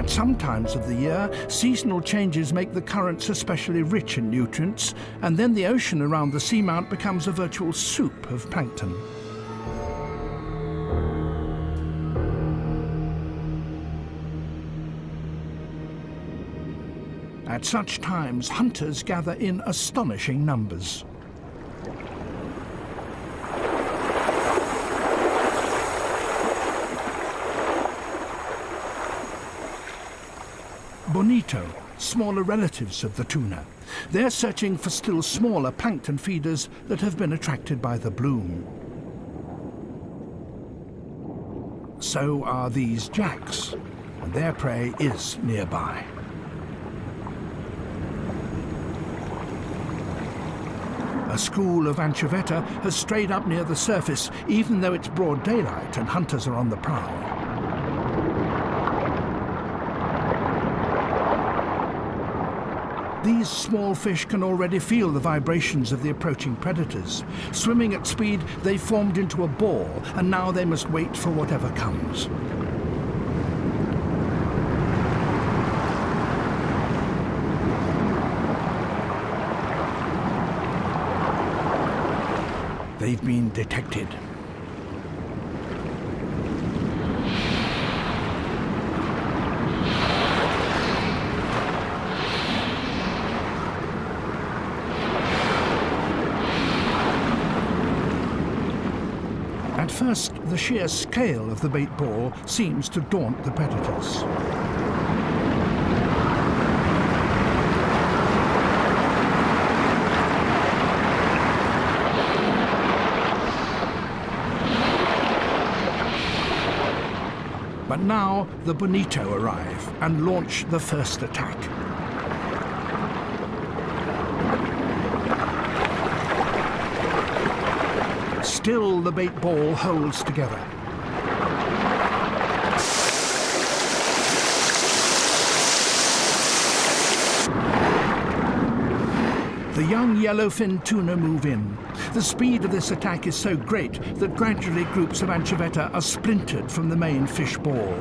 At some times of the year, seasonal changes make the currents especially rich in nutrients, and then the ocean around the seamount becomes a virtual soup of plankton. At such times, hunters gather in astonishing numbers. Bonito, smaller relatives of the tuna. They're searching for still smaller plankton feeders that have been attracted by the bloom. So are these jacks, and their prey is nearby. A school of anchoveta has strayed up near the surface, even though it's broad daylight and hunters are on the prowl. These small fish can already feel the vibrations of the approaching predators. Swimming at speed, they formed into a ball, and now they must wait for whatever comes. They've been detected. At first, the sheer scale of the bait ball seems to daunt the predators. But now the bonito arrive and launch the first attack. Still, the bait ball holds together. The young yellowfin tuna move in. The speed of this attack is so great that gradually groups of anchoveta are splintered from the main fish ball.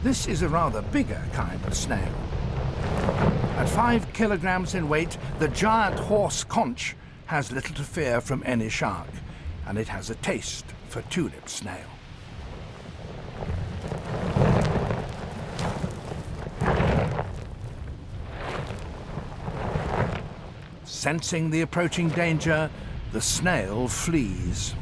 This is a rather bigger kind of snail. At 5 kilograms in weight, the giant horse conch has little to fear from any shark, and it has a taste for tulip snail. Sensing the approaching danger, the snail flees.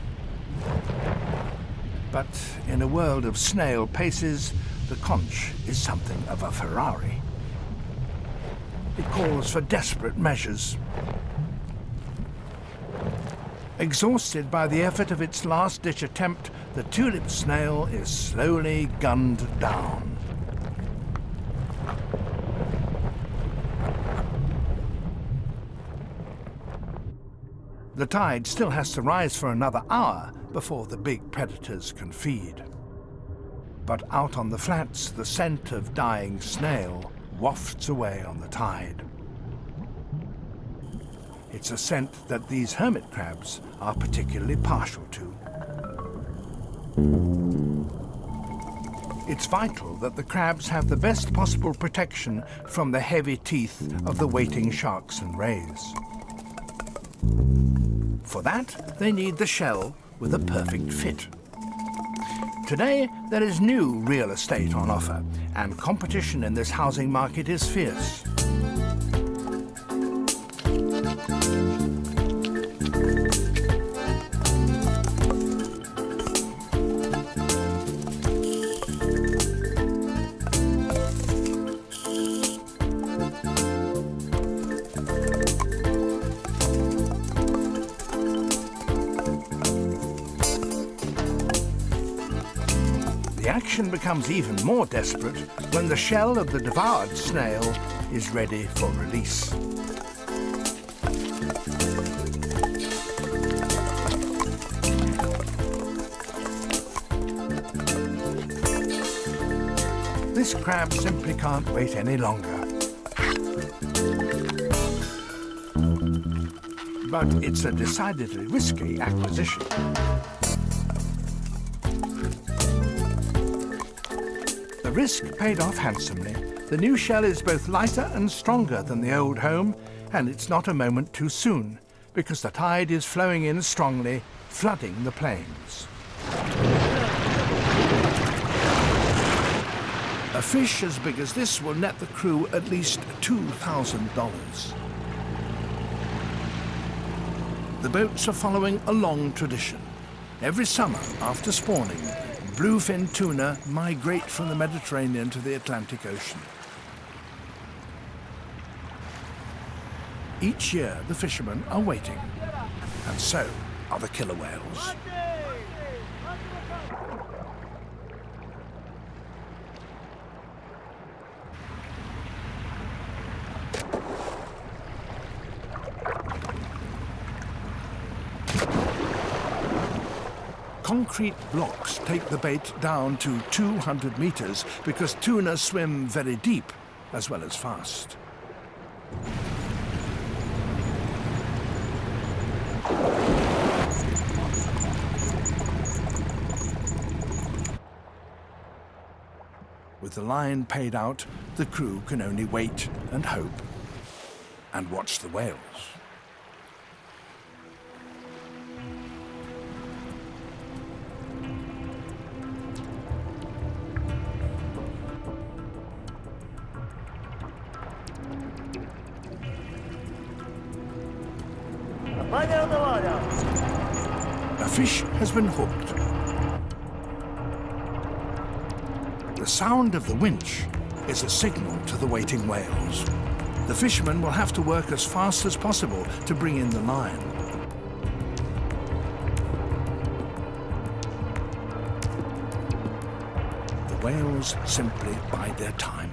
But in a world of snail paces, the conch is something of a Ferrari. It calls for desperate measures. Exhausted by the effort of its last-ditch attempt, the tulip snail is slowly gunned down. The tide still has to rise for another hour before the big predators can feed. But out on the flats, the scent of dying snail wafts away on the tide. It's a scent that these hermit crabs are particularly partial to. It's vital that the crabs have the best possible protection from the heavy teeth of the waiting sharks and rays. For that, they need the shell with a perfect fit. Today, there is new real estate on offer, and competition in this housing market is fierce. The action becomes even more desperate when the shell of the devoured snail is ready for release. this crab simply can't wait any longer. But it's a decidedly risky acquisition. The risk paid off handsomely. The new shell is both lighter and stronger than the old home, and it's not a moment too soon, because the tide is flowing in strongly, flooding the plains. A fish as big as this will net the crew at least $2,000. The boats are following a long tradition. Every summer, after spawning, bluefin tuna migrate from the Mediterranean to the Atlantic Ocean. Each year, the fishermen are waiting, and so are the killer whales. Concrete blocks take the bait down to 200 meters because tuna swim very deep as well as fast. With the line paid out, the crew can only wait and hope and watch the whales. A fish has been hooked. The sound of the winch is a signal to the waiting whales. The fishermen will have to work as fast as possible to bring in the line. The whales simply bide their time.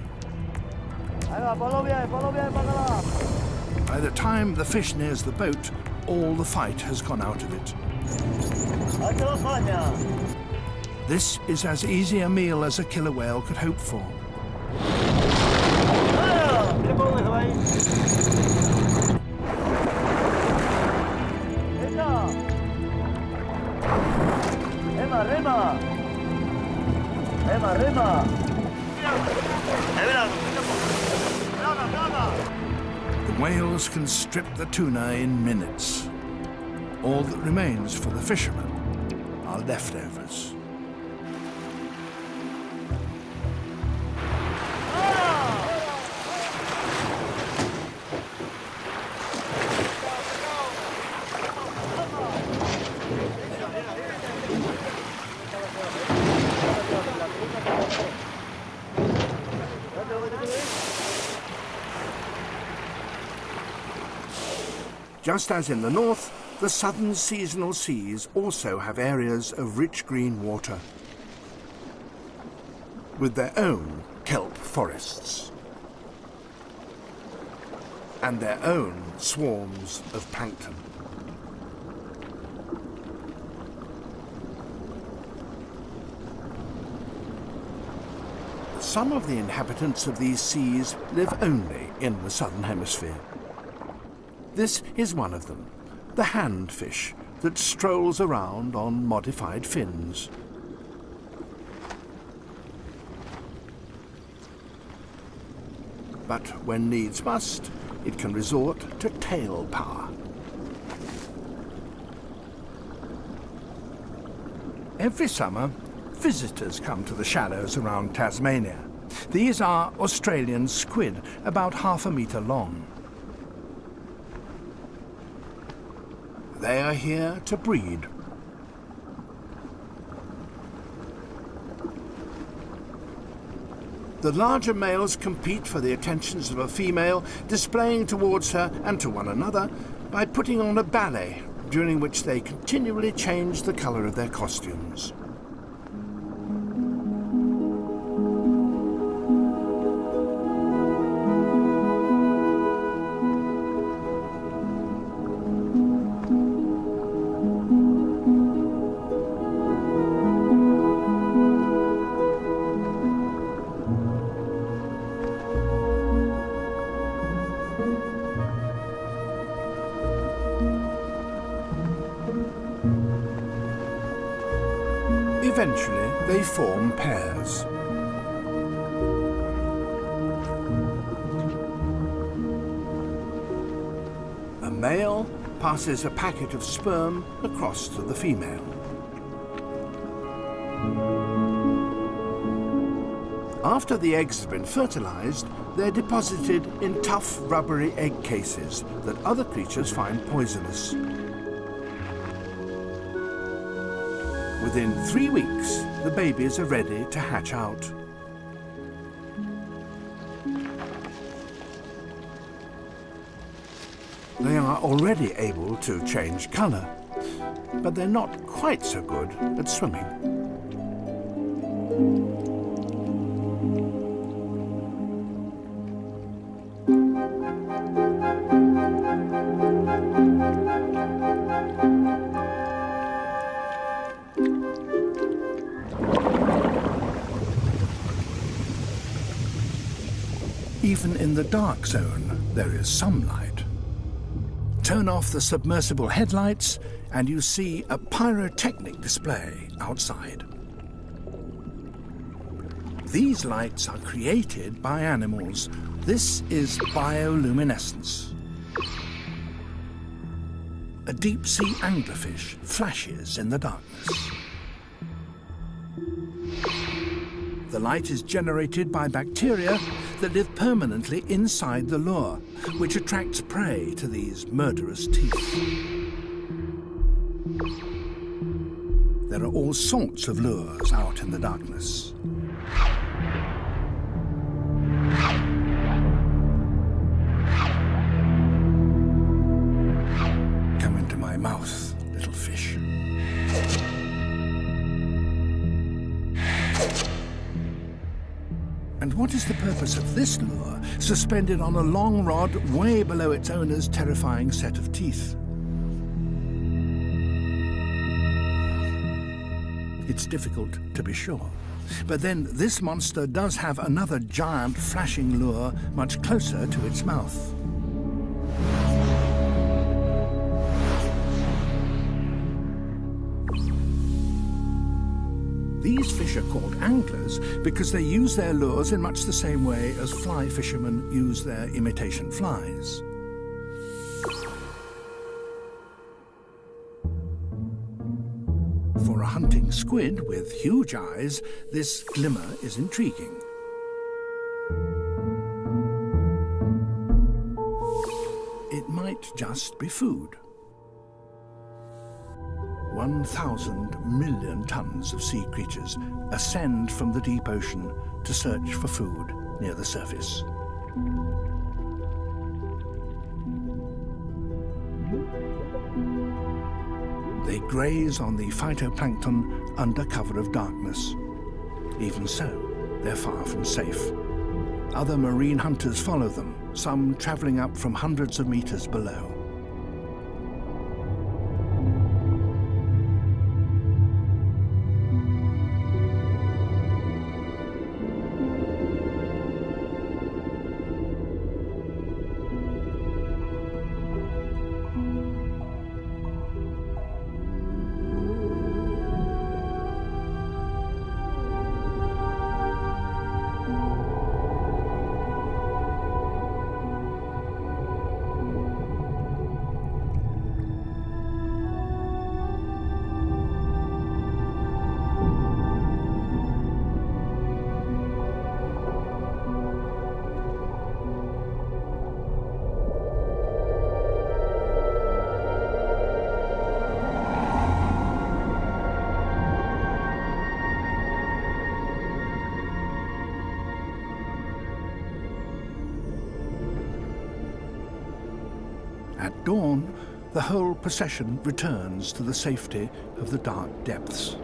By the time the fish nears the boat, all the fight has gone out of it. This is as easy a meal as a killer whale could hope for. The whales can strip the tuna in minutes. All that remains for the fishermen are leftovers. Just as in the north, the southern seasonal seas also have areas of rich green water, with their own kelp forests and their own swarms of plankton. Some of the inhabitants of these seas live only in the southern hemisphere. This is one of them, the handfish that strolls around on modified fins. But when needs must, it can resort to tail power. Every summer, visitors come to the shallows around Tasmania. These are Australian squid, about half a metre long. They are here to breed. The larger males compete for the attentions of a female, displaying towards her and to one another by putting on a ballet, during which they continually change the colour of their costumes. Eventually, they form pairs. A male passes a packet of sperm across to the female. After the eggs have been fertilized, they're deposited in tough, rubbery egg cases that other creatures find poisonous. Within 3 weeks, the babies are ready to hatch out. They are already able to change color, but they're not quite so good at swimming. Even in the dark zone, there is some light. Turn off the submersible headlights and you see a pyrotechnic display outside. These lights are created by animals. This is bioluminescence. A deep-sea anglerfish flashes in the darkness. The light is generated by bacteria that live permanently inside the lure, which attracts prey to these murderous teeth. There are all sorts of lures out in the darkness. Come into my mouth, little fish. And what is the purpose of this lure, suspended on a long rod way below its owner's terrifying set of teeth? It's difficult to be sure. But then this monster does have another giant flashing lure much closer to its mouth. These fish are called anglers because they use their lures in much the same way as fly fishermen use their imitation flies. For a hunting squid with huge eyes, this glimmer is intriguing. It might just be food. 1,000 million tons of sea creatures ascend from the deep ocean to search for food near the surface. They graze on the phytoplankton under cover of darkness. Even so, they're far from safe. Other marine hunters follow them, some traveling up from hundreds of meters below. At dawn, the whole procession returns to the safety of the dark depths.